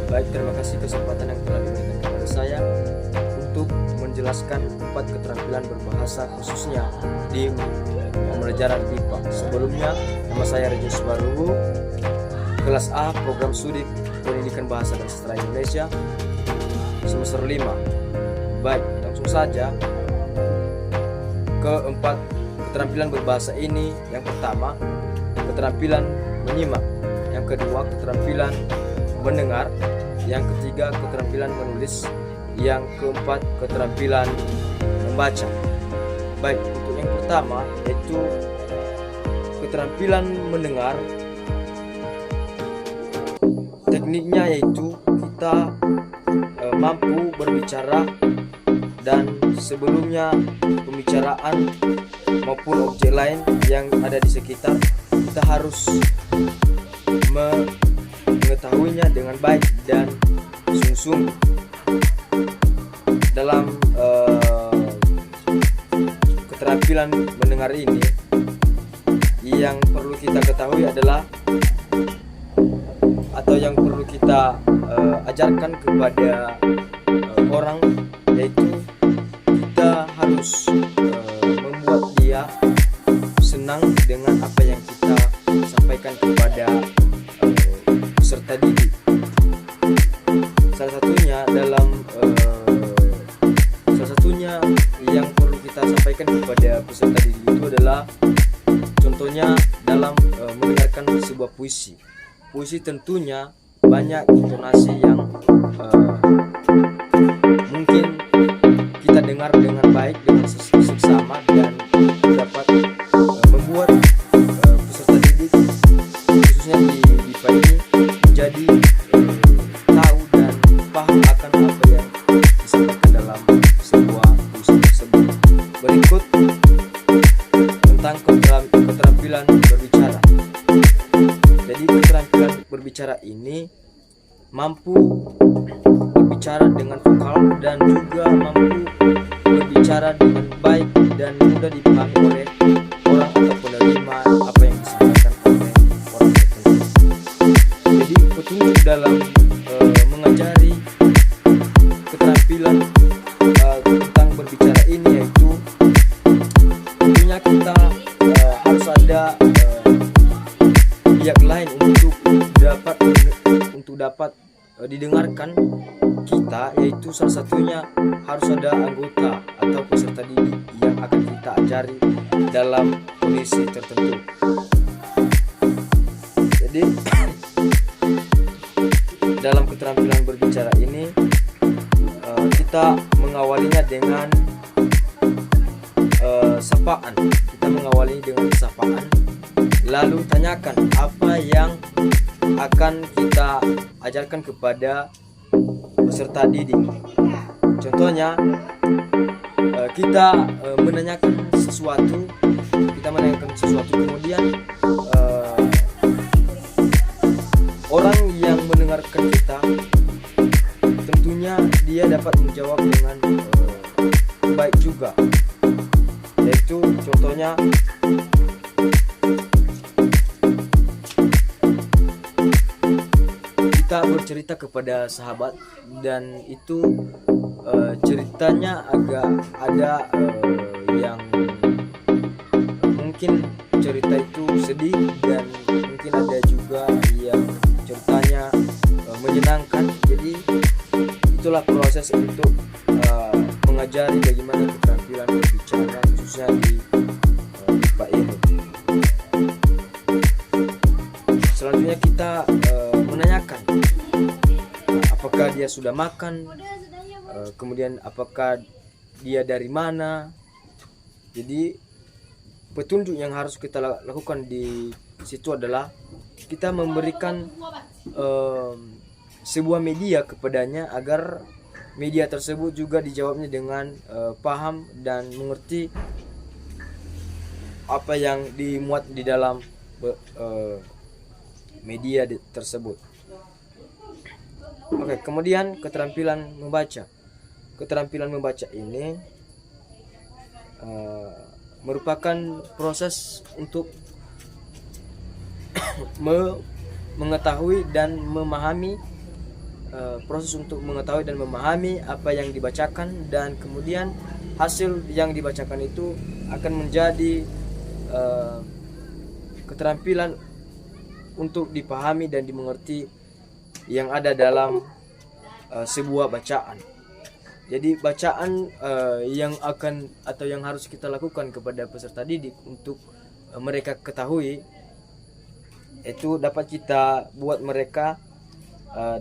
Baik, terima kasih kesempatan yang telah diberikan kepada saya untuk menjelaskan 4 keterampilan berbahasa khususnya di pembelajaran IPA. Sebelumnya, nama saya Regius Barugu, kelas A, program studi Pendidikan Bahasa dan Sastra Indonesia, semester 5. Baik, langsung saja keempat keterampilan berbahasa ini. Yang pertama, keterampilan menyimak. Yang kedua, keterampilan mendengar. Yang ketiga, keterampilan menulis. Yang keempat, keterampilan membaca. Baik, untuk yang pertama yaitu keterampilan mendengar. Tekniknya yaitu kita mampu berbicara, dan sebelumnya pembicaraan maupun objek lain yang ada di sekitar, kita harus mengetahuinya dengan baik dan sungguh-sungguh. Dalam keterampilan mendengar ini, yang perlu kita ketahui adalah, atau yang perlu kita ajarkan kepada orang, yaitu kita harus membuat dia senang dengan apa yang kita sampaikan kepada peserta didik. Salah satunya yang perlu kita sampaikan kepada peserta didik itu adalah, contohnya dalam mendengarkan sebuah puisi. Puisi tentunya banyak intonasi yang mungkin kita dengar dengan baik, dengan seksama, dan dapat membuat peserta didik khususnya di IPA ini menjadi tahu dan paham akan apa yang disampaikan dalam sebuah puisi tersebut. Berikut tentang keterampilan berbicara. Jadi keterampilan berbicara ini mampu berbicara dengan vokal dan juga mampu berbicara dengan baik dan mudah dipahami oleh orang atau penerima apa yang disampaikan oleh orang tertentu. Jadi petunjuk dalam mengajari keterampilan tentang berbicara ini yaitu, tentunya kita harus ada pihak lain untuk dapat didengarkan kita, yaitu salah satunya harus ada anggota atau peserta didik yang akan kita ajari dalam kondisi tertentu. Jadi dalam keterampilan berbicara ini kita mengawalinya dengan sapaan. Kita mengawali dengan sapaan, lalu tanyakan apa yang akan kita ajarkan kepada peserta didik. Contohnya kita menanyakan sesuatu, kemudian orang yang mendengarkan kita tentunya dia dapat menjawab dengan baik juga. Yaitu contohnya, kita bercerita kepada sahabat, dan itu ceritanya agak ada yang mungkin cerita itu sedih, dan mungkin ada juga yang ceritanya menyenangkan. Jadi itulah proses untuk mengajari bagaimana keterampilan berbicara khususnya di IPA ini. Selanjutnya kita menanyakan apakah dia sudah makan, kemudian apakah dia dari mana. Jadi petunjuk yang harus kita lakukan di situ adalah kita memberikan sebuah media kepadanya, agar media tersebut juga dijawabnya dengan paham dan mengerti apa yang dimuat di dalam media tersebut. Oke, kemudian keterampilan membaca. Keterampilan membaca ini merupakan proses untuk mengetahui dan memahami proses untuk mengetahui dan memahami apa yang dibacakan, dan kemudian hasil yang dibacakan itu akan menjadi keterampilan untuk dipahami dan dimengerti yang ada dalam sebuah bacaan. Jadi bacaan yang akan atau yang harus kita lakukan kepada peserta didik untuk mereka ketahui itu dapat kita buat mereka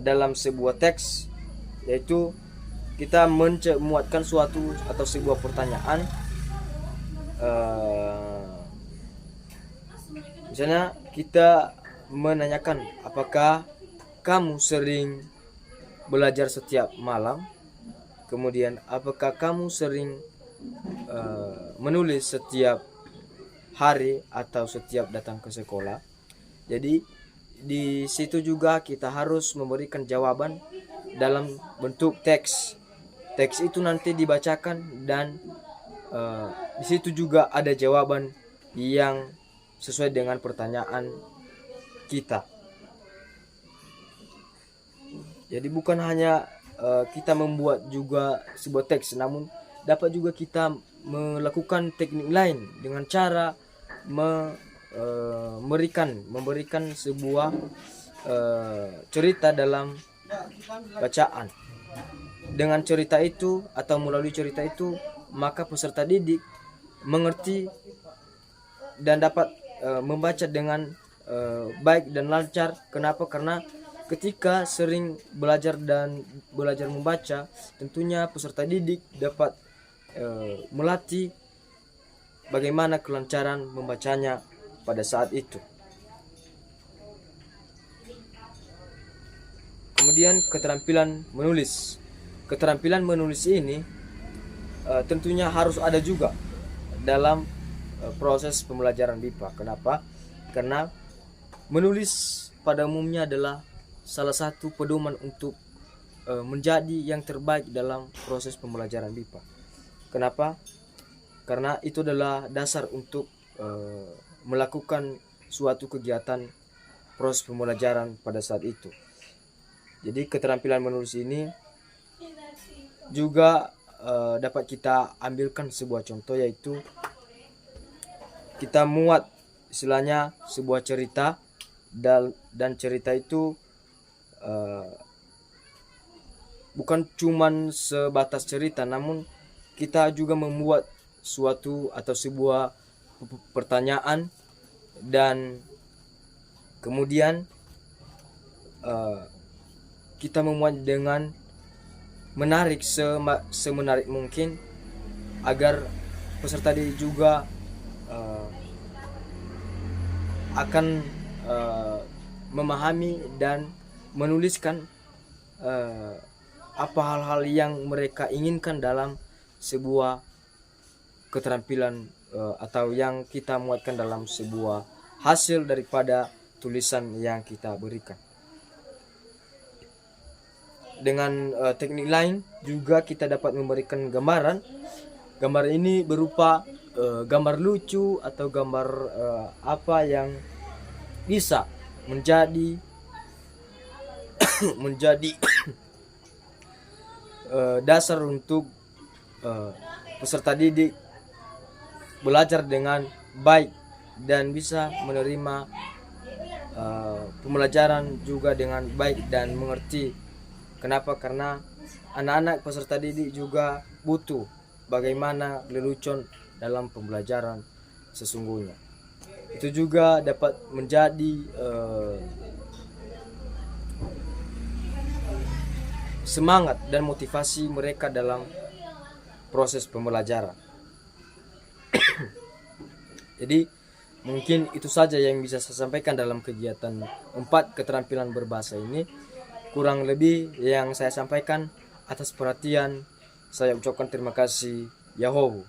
dalam sebuah teks, yaitu kita memuatkan suatu atau sebuah pertanyaan. Misalnya kita menanyakan, apakah kamu sering belajar setiap malam? Kemudian, apakah kamu sering menulis setiap hari atau setiap datang ke sekolah? Jadi di situ juga kita harus memberikan jawaban dalam bentuk teks. Teks itu nanti dibacakan dan di situ juga ada jawaban yang sesuai dengan pertanyaan kita. Jadi bukan hanya kita membuat juga sebuah teks, namun dapat juga kita melakukan teknik lain dengan cara memberikan sebuah cerita dalam bacaan. Dengan cerita itu atau melalui cerita itu, maka peserta didik mengerti dan dapat membaca dengan baik dan lancar. Kenapa? Karena ketika sering belajar membaca, tentunya peserta didik dapat melatih bagaimana kelancaran membacanya pada saat itu. Kemudian keterampilan menulis. Keterampilan menulis ini tentunya harus ada juga dalam proses pembelajaran BIPA. Kenapa? Karena menulis pada umumnya adalah salah satu pedoman untuk menjadi yang terbaik dalam proses pembelajaran BIPA. Kenapa? Karena itu adalah dasar untuk melakukan suatu kegiatan proses pembelajaran pada saat itu. Jadi keterampilan menulis ini juga dapat kita ambilkan sebuah contoh, yaitu kita muat istilahnya sebuah cerita, dan cerita itu bukan cuman sebatas cerita, namun kita juga membuat suatu atau sebuah pertanyaan, dan kemudian kita memuat dengan menarik semenarik mungkin agar peserta didik juga akan memahami dan menuliskan apa hal-hal yang mereka inginkan dalam sebuah keterampilan atau yang kita muatkan dalam sebuah hasil daripada tulisan yang kita berikan. Dengan teknik lain juga kita dapat memberikan gambaran. Gambar ini berupa gambar lucu atau gambar apa yang bisa menjadi dasar untuk peserta didik belajar dengan baik dan bisa menerima pembelajaran juga dengan baik dan mengerti. Kenapa? Karena anak-anak peserta didik juga butuh bagaimana lelucon dalam pembelajaran sesungguhnya. Itu juga dapat menjadi semangat dan motivasi mereka dalam proses pembelajaran. Jadi mungkin itu saja yang bisa saya sampaikan dalam kegiatan 4 keterampilan berbahasa ini. Kurang lebih yang saya sampaikan, atas perhatian saya ucapkan terima kasih. Yahoo.